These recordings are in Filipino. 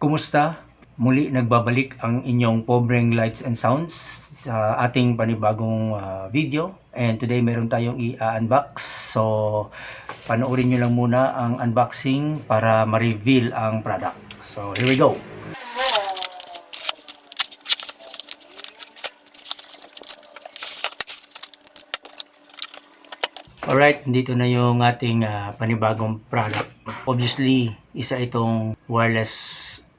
Kumusta? Muli nagbabalik ang inyong pobreng lights and sounds sa ating panibagong video. And today meron tayong i-unbox. So, panoorin nyo lang muna ang unboxing para ma-reveal ang product. So, here we go! Alright, dito na yung ating panibagong product. Obviously, isa itong wireless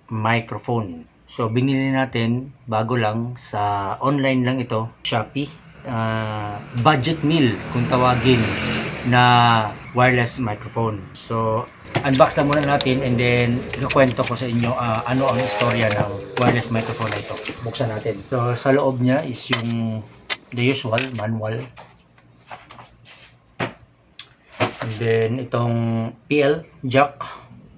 microphone. So, binili natin bago lang sa online lang ito, Shopee. Budget meal kung tawagin na wireless microphone. So, unbox na muna natin and then ikukwento ko sa inyo ano ang istorya ng wireless microphone na ito. Buksan natin. So, sa loob niya is yung the usual manual. And then itong PL jack,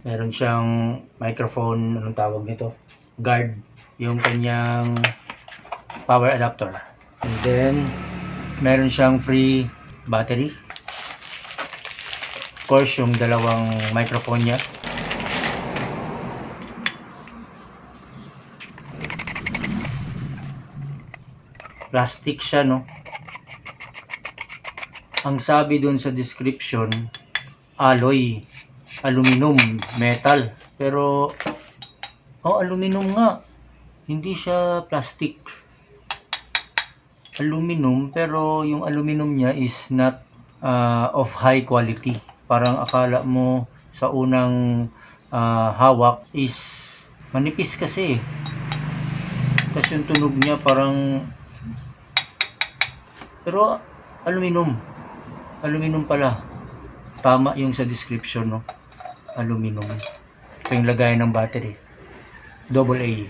meron siyang microphone, anong tawag nito, guard, yung kanyang power adapter. And then meron siyang free battery. Of course, yung dalawang microphone niya. Plastic siya, no? Ang sabi dun sa description, alloy, aluminum, metal. Pero, aluminum nga. Hindi siya plastic. Aluminum, pero yung aluminum niya is not of high quality. Parang akala mo sa unang hawak is manipis kasi. Tapos yung tunog niya parang, pero aluminum. Aluminum pala. Tama yung sa description, no? Aluminum. Ito yung lagayan ng battery. AA.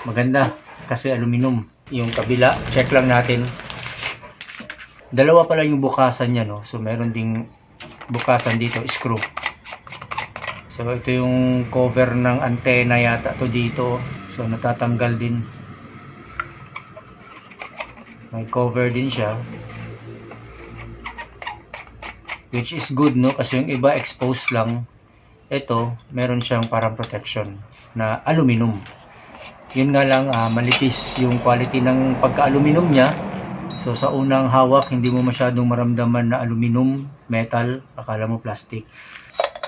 Maganda kasi aluminum. Yung kabila, check lang natin. Dalawa pala yung bukasan niya, no? So meron ding bukasan dito, screw. So ito yung cover ng antena yata to dito. So natatanggal din. May cover din siya. Which is good, no? Kasi yung iba exposed lang. Ito, meron siyang parang protection na aluminum. Yun nga lang, malipis yung quality ng pagka-aluminum niya. So sa unang hawak, hindi mo masyadong maramdaman na aluminum, metal, akala mo plastic.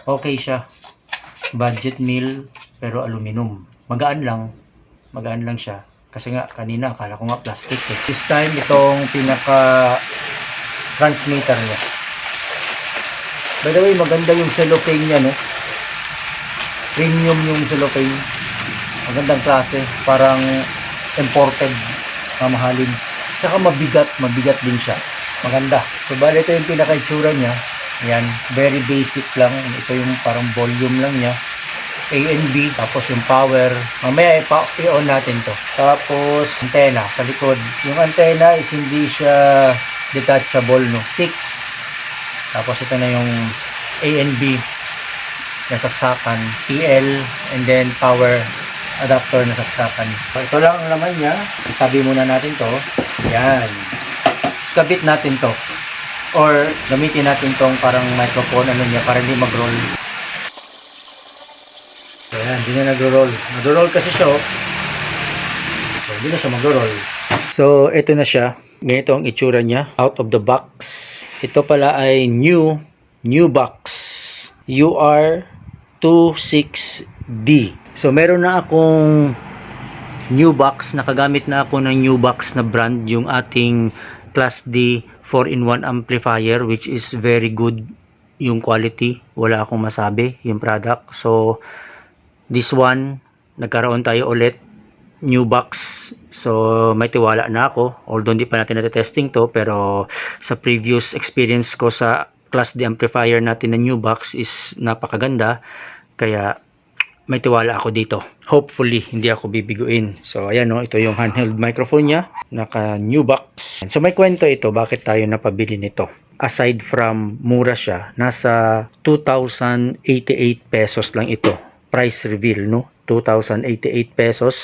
Okay siya. Budget meal, pero aluminum. Magaan lang siya. Kasi nga, kanina, akala ko nga plastic eh. This time, itong pinaka-transmitter niya. By the way, maganda yung cellophane niya, no? Premium yung cellophane. Magandang klase. Parang imported. Mamahalin. Tsaka mabigat din siya. Maganda. So, bali ito yung pinaka-itsura niya. Ayan. Very basic lang. Ito yung parang volume lang niya. A and B. Tapos yung power. Mamaya i-on natin to. Tapos, antena sa likod. Yung antena is hindi siya detachable, no? Fixed. Tapos ito na yung A and B na saksakan, PL, and then power adapter na saksakan. So, ito lang ang laman niya. Itabi muna natin to. Yan. Kabit natin to. Or gamitin natin tong parang microphone niya para hindi mag-roll. So, yan. Hindi na nag-roll. Nag-roll kasi siya. So, hindi na siya mag-roll. So, ito na siya. Ganito ang itsura niya. Out of the box. Ito pala ay new box. UR26D. So, meron na akong new box. Nakagamit na ako ng new box na brand. Yung ating Class D 4-in-1 amplifier, which is very good yung quality. Wala akong masabi yung product. So, this one, nagkaroon tayo ulit. New box. So, may tiwala na ako. Although hindi pa natin natetesting to, pero sa previous experience ko sa Class D amplifier natin na new box is napakaganda. Kaya, may tiwala ako dito. Hopefully, hindi ako bibiguin. So, ayan, no, ito yung handheld microphone niya. Naka new box. So, may kwento ito. Bakit tayo napabili nito? Aside from mura siya, nasa 2,088 pesos lang ito. Price reveal, no? 2,088 pesos.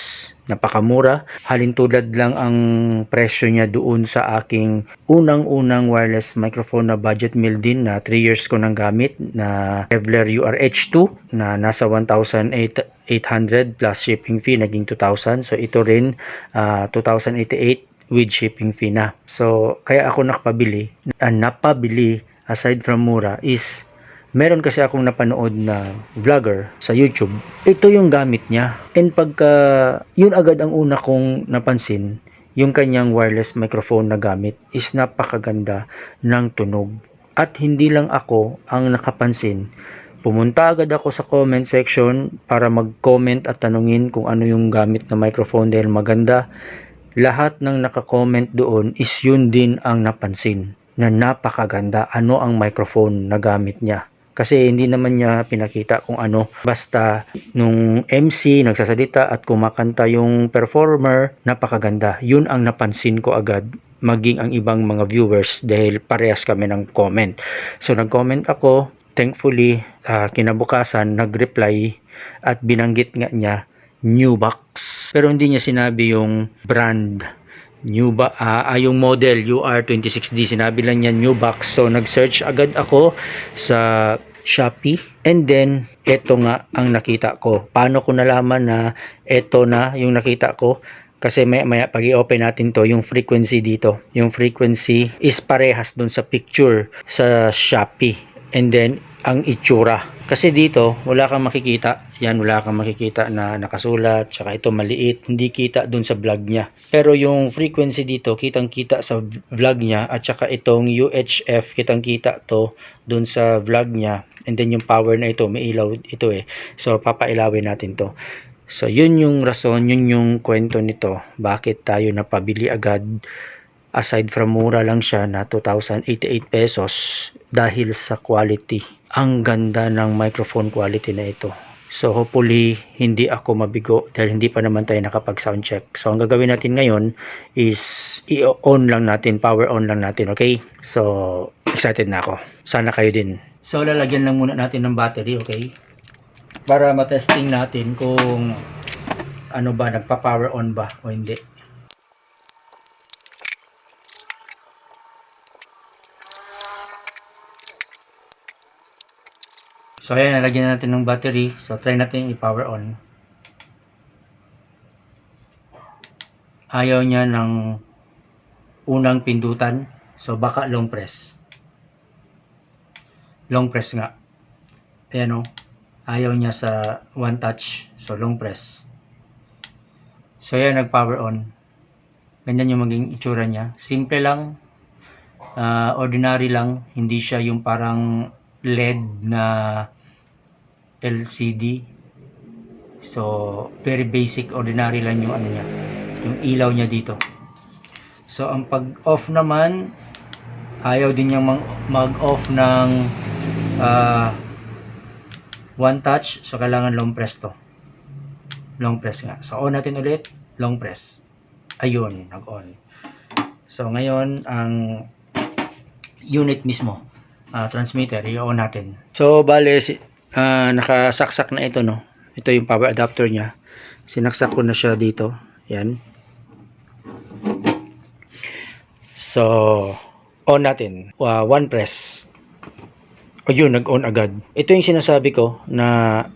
Napakamura. Halintulad lang ang presyo niya doon sa aking unang-unang wireless microphone na budget meal din na 3 years ko nang gamit na Kevlar UR-H2 na nasa 1,800 plus shipping fee, naging 2,000. So ito rin 2,088 with shipping fee na. So kaya ako napabili aside from mura is meron kasi akong napanood na vlogger sa YouTube. Ito yung gamit niya. And pagka yun agad ang una kong napansin, yung kanyang wireless microphone na gamit is napakaganda ng tunog. At hindi lang ako ang nakapansin. Pumunta agad ako sa comment section para mag-comment at tanungin kung ano yung gamit na microphone dahil maganda. Lahat ng naka-comment doon is yun din ang napansin na napakaganda ano ang microphone na gamit niya. Kasi hindi naman niya pinakita kung ano. Basta nung MC nagsasalita at kumakanta yung performer, napakaganda. Yun ang napansin ko agad. Maging ang ibang mga viewers dahil parehas kami ng comment. So nag-comment ako. Thankfully, kinabukasan nag-reply at binanggit nga niya new box. Pero hindi niya sinabi yung brand. Yung model UR-26D, sinabi lang niya new box. So nag-search agad ako sa Shopee and then eto nga ang nakita ko. Paano ko nalaman na eto na yung nakita ko? Kasi maya pag i-open natin to, yung frequency dito, yung frequency is parehas dun sa picture sa Shopee. And then ang itsura, kasi dito wala kang makikita, wala kang makikita na nakasulat, tsaka ito maliit, hindi kita dun sa vlog niya. Pero yung frequency dito kitang kita sa vlog niya, at tsaka itong UHF kitang kita to dun sa vlog niya. And then yung power na ito, may ilaw ito so papailawin natin to. So yun yung rason, yun yung kwento nito, bakit tayo napabili agad. Aside from mura lang siya na 2,088 pesos dahil sa quality. Ang ganda ng microphone quality na ito. So hopefully hindi ako mabigo dahil hindi pa naman tayo nakapag sound check. So ang gagawin natin ngayon is i-on lang natin, power on lang natin, okay? So excited na ako. Sana kayo din. So lalagyan lang muna natin ng battery, okay? Para matesting natin kung ano ba, nagpa-power on ba o hindi. So ayan, nalagyan na natin ng battery. So try natin i-power on. Ayaw niya ng unang pindutan. So baka long press. Long press nga. Ayan o. Ayaw niya sa one touch. So long press. So ayan, nag-power on. Ganyan yung maging itsura niya. Simple lang. Ordinary lang. Hindi siya yung parang LED na LCD. So very basic, ordinary lang yung ano niya, yung ilaw niya dito. So ang pag-off naman, ayaw din niyang mag-off ng one touch. So kailangan long press to. Long press nga. So on natin ulit, long press. Ayun, nag-on. So ngayon ang unit mismo, transmitter, i-on natin. So bale nakasaksak na ito, no. Ito yung power adapter niya. Sinaksak ko na siya dito. Yan. So on natin. One press. Ayun, nag-on agad. Ito yung sinasabi ko na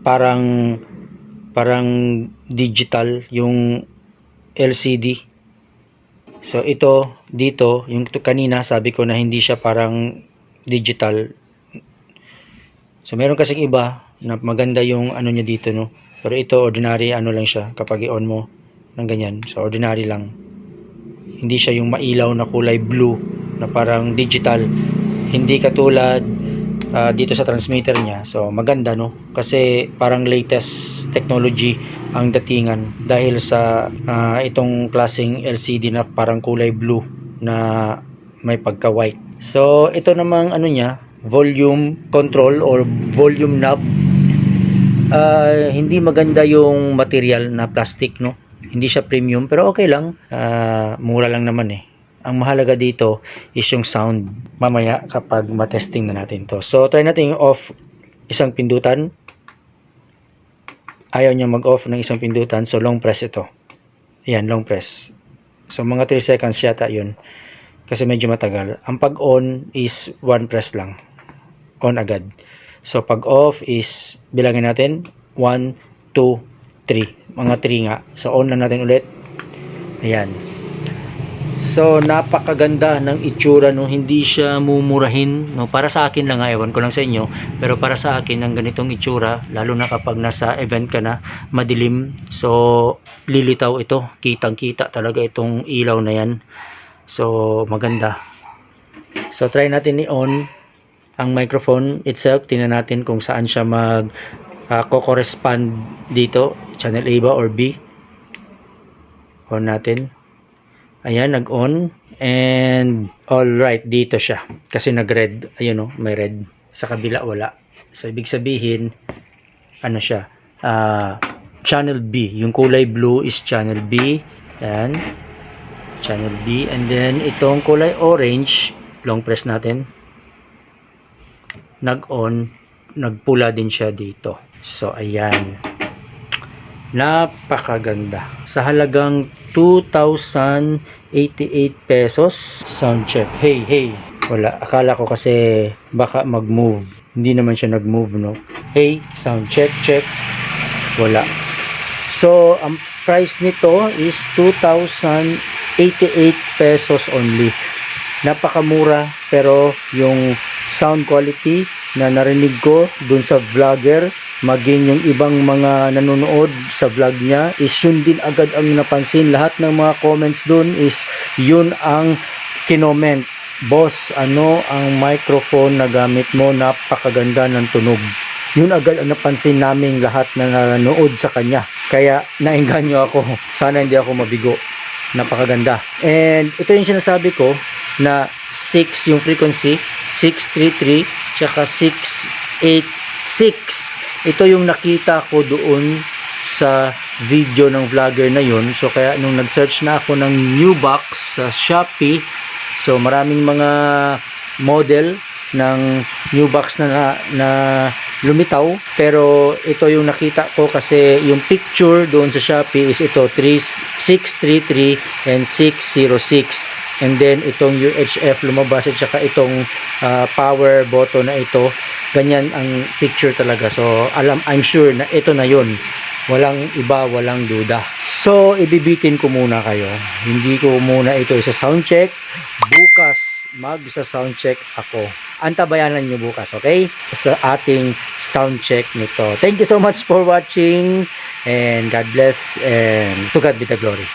parang digital yung LCD. So ito dito, yung kanina sabi ko na hindi siya parang digital. So meron kasing iba na maganda yung ano niya dito, no. Pero ito ordinary ano lang siya kapag i-on mo ng ganyan. So ordinary lang. Hindi siya yung mailaw na kulay blue na parang digital. Hindi katulad dito sa transmitter niya. So maganda, no, kasi parang latest technology ang datingan dahil sa itong klaseng LCD na parang kulay blue na may pagka white. So ito namang ano niya, volume control or volume knob. Hindi maganda yung material na plastic, no. Hindi siya premium pero okay lang. Mura lang naman eh. Ang mahalaga dito is yung sound. Mamaya kapag matesting na natin to. So try natin yung off, isang pindutan. ayaw niya mag-off ng isang pindutan, so long press ito. Ayan, long press. So mga 3 seconds yata yun, kasi medyo matagal. Ang pag-on is 1 press lang, on agad. So pag off is, bilangin natin 1, 2, 3, mga 3 nga. So on lang natin ulit. Ayan. So napakaganda ng itsura, no? Hindi siya mumurahin, no? Para sa akin lang, ewan ko lang sa inyo, pero para sa akin ng ganitong itsura, lalo na kapag nasa event ka na, madilim, so lilitaw ito, kitang kita talaga itong ilaw na yan. So maganda. So try natin i-on ang microphone itself. Tingnan natin kung saan siya mag ko-correspond dito, channel A ba or B. On natin. Ayan, nag-on. And alright, dito siya. Kasi nag-red. Ayun, may red. Sa kabila wala. So ibig sabihin, ano siya? Channel B. Yung kulay blue is channel B. Ayan. Channel B. And then itong kulay orange, long press natin. Nag-on. Nagpula din siya dito. So ayan. Napakaganda. Sa halagang 2,088 pesos. Sound check. Hey. Wala. Akala ko kasi baka mag-move. Hindi naman siya nag-move, no? Hey, sound check. Wala. So, ang price nito is 2,088 pesos only. Napakamura, pero yung sound quality na narinig ko dun sa vlogger, maging yung ibang mga nanonood sa vlog niya, is yun din agad ang napansin. Lahat ng mga comments dun is yun ang kinoment. Boss, ano ang microphone na gamit mo? Napakaganda ng tunog. Yun agad ang napansin naming lahat na nanonood sa kanya. Kaya naengganyo ako. Sana hindi ako mabigo. Napakaganda. And ito yung sinasabi ko na 6 yung frequency, 633 tsaka 686. Ito yung nakita ko doon sa video ng vlogger na yun. So kaya nung nag-search na ako ng new box sa Shopee, so maraming mga model ng new box na lumitaw, pero ito yung nakita ko kasi yung picture doon sa Shopee is ito 633 and 606, and then itong UHF lumabas at saka itong power button na ito, ganyan ang picture talaga. So I'm sure na ito na yun, walang iba, walang duda. So ibibitin ko muna kayo, hindi ko muna ito isa sound check. Bukas magsa sound check ako. Antabayanan nyo bukas, okay? Sa ating sound check nito. Thank you so much for watching, and God bless, and to God be the glory.